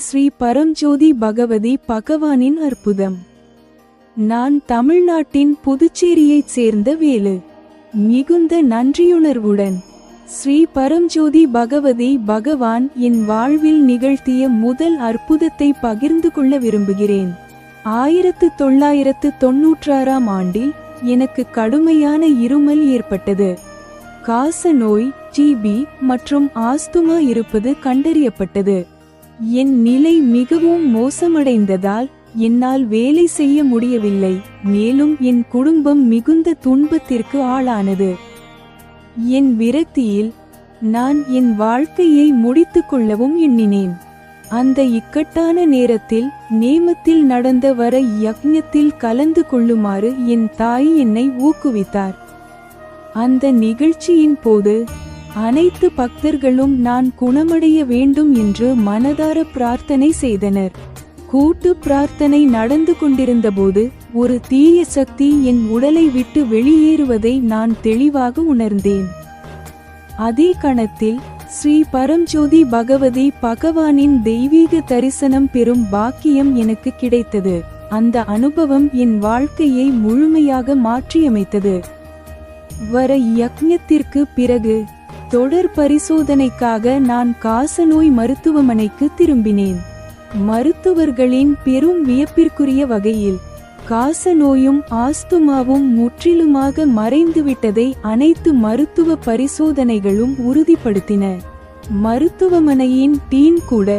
ஸ்ரீ பரம்ஜோதி பகவதி பகவானின் அற்புதம். நான் தமிழ்நாட்டின் புதுச்சேரியைச் சேர்ந்த வேலு. மிகுந்த நன்றியுணர்வுடன் ஸ்ரீ பரம்ஜோதி பகவதி பகவான் என் வாழ்வில் நிகழ்த்திய முதல் அற்புதத்தை பகிர்ந்து கொள்ள விரும்புகிறேன். 1996ஆம் ஆண்டில் எனக்கு கடுமையான இருமல் ஏற்பட்டது. காச நோய், டிபி மற்றும் ஆஸ்துமா இருப்பது கண்டறியப்பட்டது. என் நிலை மிகவும் மோசமடைந்ததால் என்னால் வேலை செய்ய முடியவில்லை. மேலும் என் குடும்பம் மிகுந்த துன்பத்திற்கு ஆளானது. என் விரக்தியில் நான் என் வாழ்க்கையை முடித்துக் கொள்ளவும் எண்ணினேன். அந்த இக்கட்டான நேரத்தில் நேமத்தில் நடந்த வர யக்ஞத்தில் கலந்து கொள்ளுமாறு என் தாய் என்னை ஊக்குவித்தார். அந்த நிகழ்ச்சியின் போது அனைத்து பக்தர்களும் நான் குணமடைய வேண்டும் என்று மனதார பிரார்த்தனை செய்தனர். கூட்டு பிரார்த்தனை நடந்து கொண்டிருந்தபோது ஒரு தீய சக்தி என் உடலை விட்டு வெளியேறுவதை நான் தெளிவாக உணர்ந்தேன். அதே கணத்தில் ஸ்ரீ பரம்ஜோதி பகவதி பகவானின் தெய்வீக தரிசனம் பெறும் பாக்கியம் எனக்கு கிடைத்தது. அந்த அனுபவம் என் வாழ்க்கையை முழுமையாக மாற்றியமைத்தது. வர யக்ஞத்திற்கு பிறகு தொடர் பரிசோதனைக்காக நான் காசநோய் மருத்துவமனைக்கு திரும்பினேன். மருத்துவர்களின் பெரும் வியப்பிற்குரிய வகையில் காசநோயும் ஆஸ்துமாவும் முற்றிலுமாக மறைந்துவிட்டதை அனைத்து மருத்துவ பரிசோதனைகளும் உறுதிப்படுத்தின. மருத்துவமனையின் டீன் கூட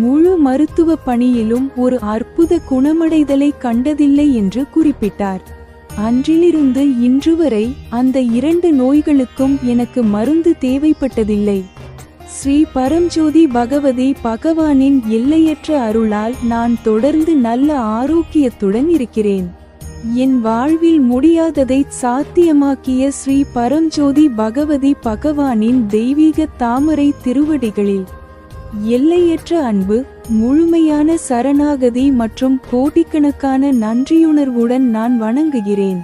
முழு மருத்துவ பணியிலும் ஒரு அற்புத குணமடைதலை கண்டதில்லை என்று குறிப்பிட்டார். அன்றிலிருந்து இன்று வரை அந்த 2 நோய்களுக்கும் எனக்கு மருந்து தேவைப்பட்டதில்லை. ஸ்ரீ பரம்ஜோதி பகவதி பகவானின் எல்லையற்ற அருளால் நான் தொடர்ந்து நல்ல ஆரோக்கியத்துடன் இருக்கிறேன். என் வாழ்வில் முடியாததை சாத்தியமாக்கிய ஸ்ரீ பரம்ஜோதி பகவதி பகவானின் தெய்வீக தாமரை திருவடிகளில் எல்லையற்ற அன்பு, முழுமையான சரணாகதி மற்றும் கோடிக்கணக்கான நன்றியுணர்வுடன் நான் வணங்குகிறேன்.